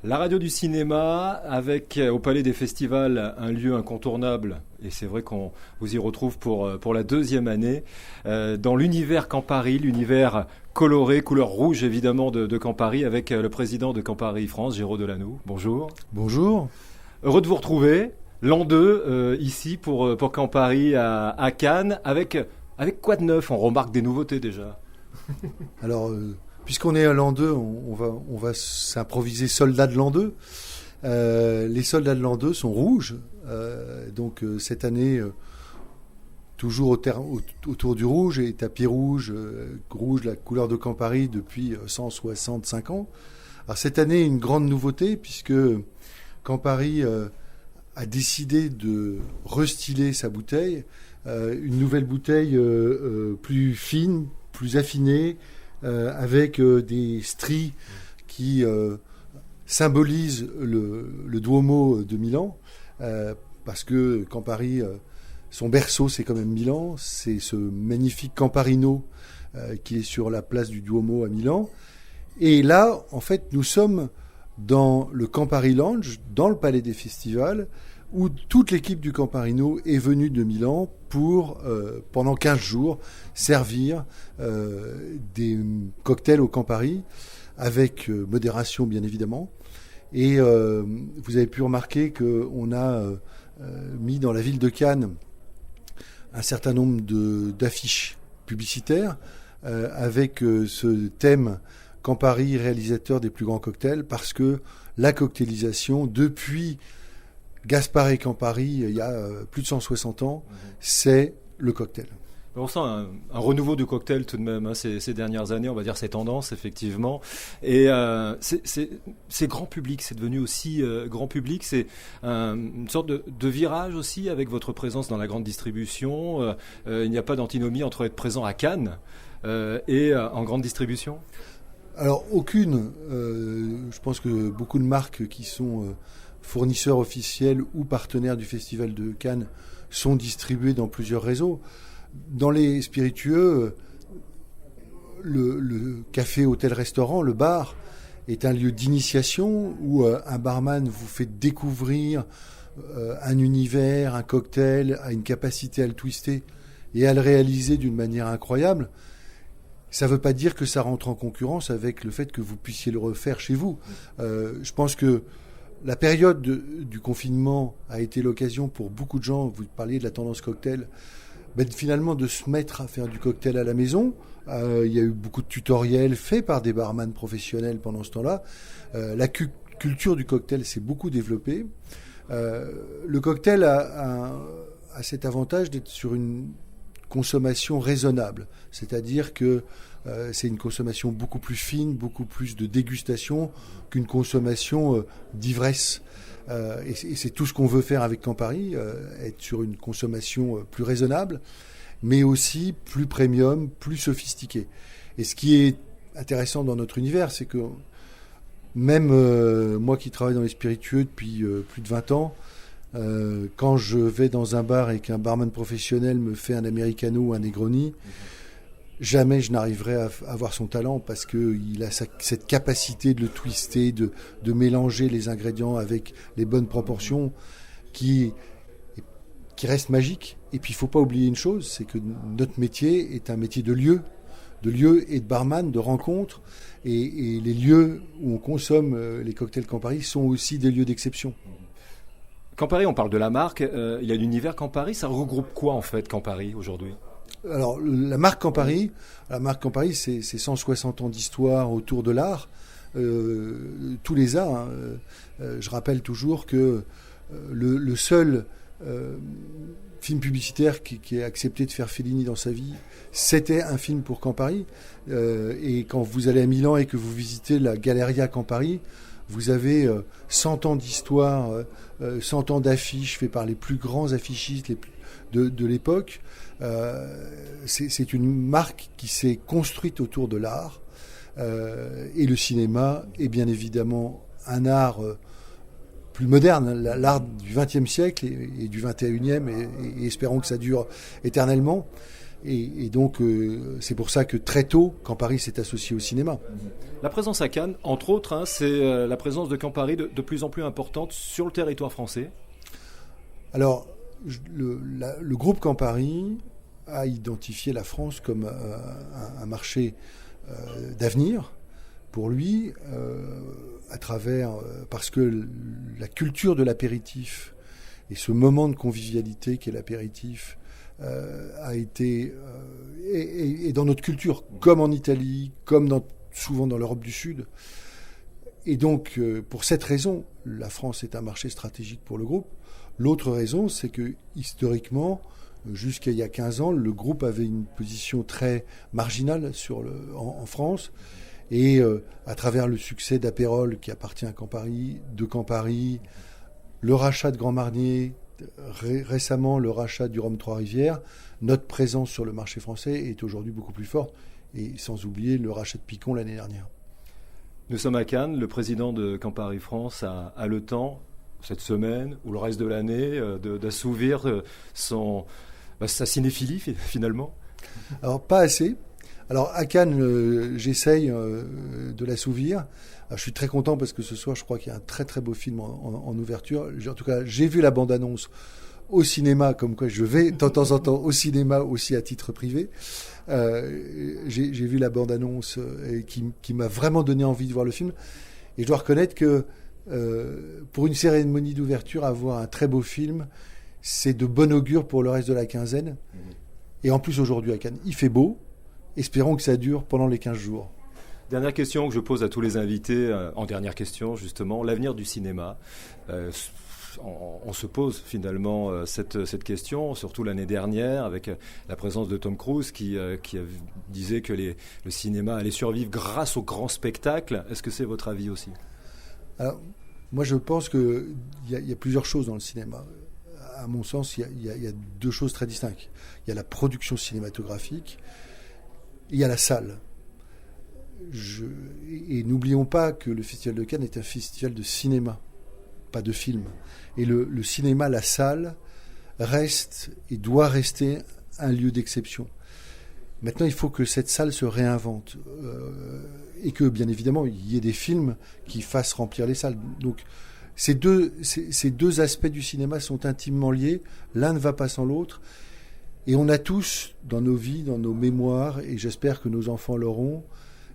La radio du cinéma, avec au Palais des Festivals un lieu incontournable, et c'est vrai qu'on vous y retrouve pour la deuxième année, dans l'univers Campari, l'univers coloré, couleur rouge évidemment de Campari, avec le président de Campari France, Géraud Delanoue. Bonjour. Bonjour. Heureux de vous retrouver, l'an 2, ici pour Campari à Cannes, avec quoi de neuf? On remarque des nouveautés déjà. Alors, puisqu'on est à l'an 2, on va s'improviser soldats de l'an 2. Les soldats de l'an 2 sont rouges. Donc cette année, toujours autour du rouge, et tapis rouge, rouge, la couleur de Campari depuis 165 ans. Alors cette année, une grande nouveauté, puisque Campari a décidé de restyler sa bouteille. Une nouvelle bouteille plus fine, plus affinée, avec des stries qui symbolisent le Duomo de Milan, parce que Campari, son berceau, c'est quand même Milan. C'est ce magnifique Camparino qui est sur la place du Duomo à Milan. Et là, en fait, nous sommes dans le Campari Lounge, dans le Palais des Festivals, où toute l'équipe du Camparino est venue de Milan pour, pendant 15 jours, servir des cocktails au Campari, avec modération bien évidemment. Et vous avez pu remarquer qu'on a mis dans la ville de Cannes un certain nombre d'affiches publicitaires avec ce thème Campari, réalisateur des plus grands cocktails, parce que la cocktailisation, depuis Gaspare Campari, il y a plus de 160 ans, c'est le cocktail. On sent un renouveau du cocktail tout de même, hein, ces dernières années, on va dire ces tendances, effectivement. Et c'est grand public, c'est devenu aussi grand public. C'est une sorte de virage aussi avec votre présence dans la grande distribution. Il n'y a pas d'antinomie entre être présent à Cannes et en grande distribution? Alors, aucune. Je pense que beaucoup de marques qui sont fournisseurs officiels ou partenaires du Festival de Cannes sont distribués dans plusieurs réseaux. Dans les spiritueux, le café, hôtel, restaurant, le bar est un lieu d'initiation où un barman vous fait découvrir un univers, un cocktail, a une capacité à le twister et à le réaliser d'une manière incroyable. Ça ne veut pas dire que ça rentre en concurrence avec le fait que vous puissiez le refaire chez vous. Je pense que la période du confinement a été l'occasion pour beaucoup de gens, vous parliez de la tendance cocktail, finalement de se mettre à faire du cocktail à la maison. Il y a eu beaucoup de tutoriels faits par des barman professionnels pendant ce temps-là. La culture du cocktail s'est beaucoup développée. Le cocktail a cet avantage d'être sur une consommation raisonnable, c'est-à-dire que c'est une consommation beaucoup plus fine, beaucoup plus de dégustation qu'une consommation d'ivresse. Et c'est tout ce qu'on veut faire avec Campari, être sur une consommation plus raisonnable, mais aussi plus premium, plus sophistiquée. Et ce qui est intéressant dans notre univers, c'est que même moi qui travaille dans les spiritueux depuis plus de 20 ans, quand je vais dans un bar et qu'un barman professionnel me fait un Americano ou un Negroni, jamais je n'arriverai à avoir son talent, parce qu'il a cette capacité de le twister, de mélanger les ingrédients avec les bonnes proportions qui reste magique. Et puis il ne faut pas oublier une chose, c'est que notre métier est un métier de lieu et de barman, de rencontre. Et les lieux où on consomme les cocktails Campari sont aussi des lieux d'exception. Campari, on parle de la marque, il y a l'univers Campari, ça regroupe quoi en fait Campari aujourd'hui? Alors la marque Campari, c'est 160 ans d'histoire autour de l'art, tous les arts. Hein. Je rappelle toujours que le seul film publicitaire qui a accepté de faire Fellini dans sa vie, c'était un film pour Campari. Et quand vous allez à Milan et que vous visitez la Galleria Campari, vous avez 100 ans d'histoire, 100 ans d'affiches faites par les plus grands affichistes de l'époque. C'est une marque qui s'est construite autour de l'art. Et le cinéma est bien évidemment un art plus moderne, l'art du XXe siècle et du XXIe, et espérons que ça dure éternellement. Et donc, c'est pour ça que très tôt, Campari s'est associé au cinéma. La présence à Cannes, entre autres, hein, c'est la présence de Camp Paris de plus en plus importante sur le territoire français. Alors, le groupe Camp Paris a identifié la France comme un marché d'avenir pour lui, parce que la culture de l'apéritif et ce moment de convivialité qu'est l'apéritif a été et dans notre culture, comme en Italie, comme souvent dans l'Europe du Sud. Et donc, pour cette raison, la France est un marché stratégique pour le groupe. L'autre raison, c'est que historiquement, jusqu'à il y a 15 ans, le groupe avait une position très marginale en France. Et à travers le succès d'Apérol, qui appartient à Campari, de Campari, le rachat de Grand Marnier, récemment le rachat du rhum Trois-Rivières, notre présence sur le marché français est aujourd'hui beaucoup plus forte. Et sans oublier le rachat de Picon l'année dernière. Nous sommes à Cannes. Le président de Campari France a le temps, cette semaine ou le reste de l'année, d'assouvir sa cinéphilie finalement. Alors pas assez. Alors à Cannes, j'essaye de l'assouvir. Alors, je suis très content parce que ce soir, je crois qu'il y a un très très beau film en ouverture. En tout cas, j'ai vu la bande-annonce au cinéma, comme quoi je vais de temps en temps au cinéma aussi à titre privé. J'ai vu la bande-annonce qui m'a vraiment donné envie de voir le film. Et je dois reconnaître que pour une cérémonie d'ouverture, avoir un très beau film, c'est de bon augure pour le reste de la quinzaine. Et en plus, aujourd'hui à Cannes, il fait beau. Espérons que ça dure pendant les 15 jours. Dernière question que je pose à tous les invités, en dernière question justement, l'avenir du cinéma. On se pose finalement cette question, surtout l'année dernière, avec la présence de Tom Cruise qui disait que le cinéma allait survivre grâce au grand spectacle. Est-ce que c'est votre avis aussi ? Alors, moi je pense qu'il y a plusieurs choses dans le cinéma. À mon sens, il y a deux choses très distinctes. Il y a la production cinématographique, il y a la salle. Et n'oublions pas que le Festival de Cannes est un festival de cinéma, pas de film. Et le cinéma, la salle, reste et doit rester un lieu d'exception. Maintenant, il faut que cette salle se réinvente et que, bien évidemment, il y ait des films qui fassent remplir les salles. Donc, ces deux aspects du cinéma sont intimement liés. L'un ne va pas sans l'autre. Et on a tous, dans nos vies, dans nos mémoires, et j'espère que nos enfants l'auront,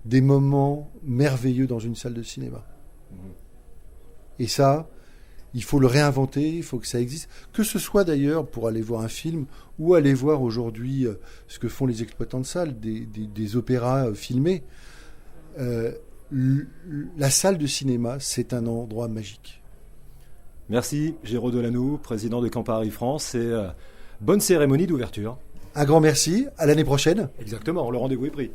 des moments merveilleux dans une salle de cinéma. Et ça, il faut le réinventer, il faut que ça existe. Que ce soit d'ailleurs pour aller voir un film ou aller voir aujourd'hui ce que font les exploitants de salles, des opéras filmés. La salle de cinéma, c'est un endroit magique. Merci Géraud Delanoux, président de Campari France, et bonne cérémonie d'ouverture. Un grand merci, à l'année prochaine. Exactement, le rendez-vous est pris.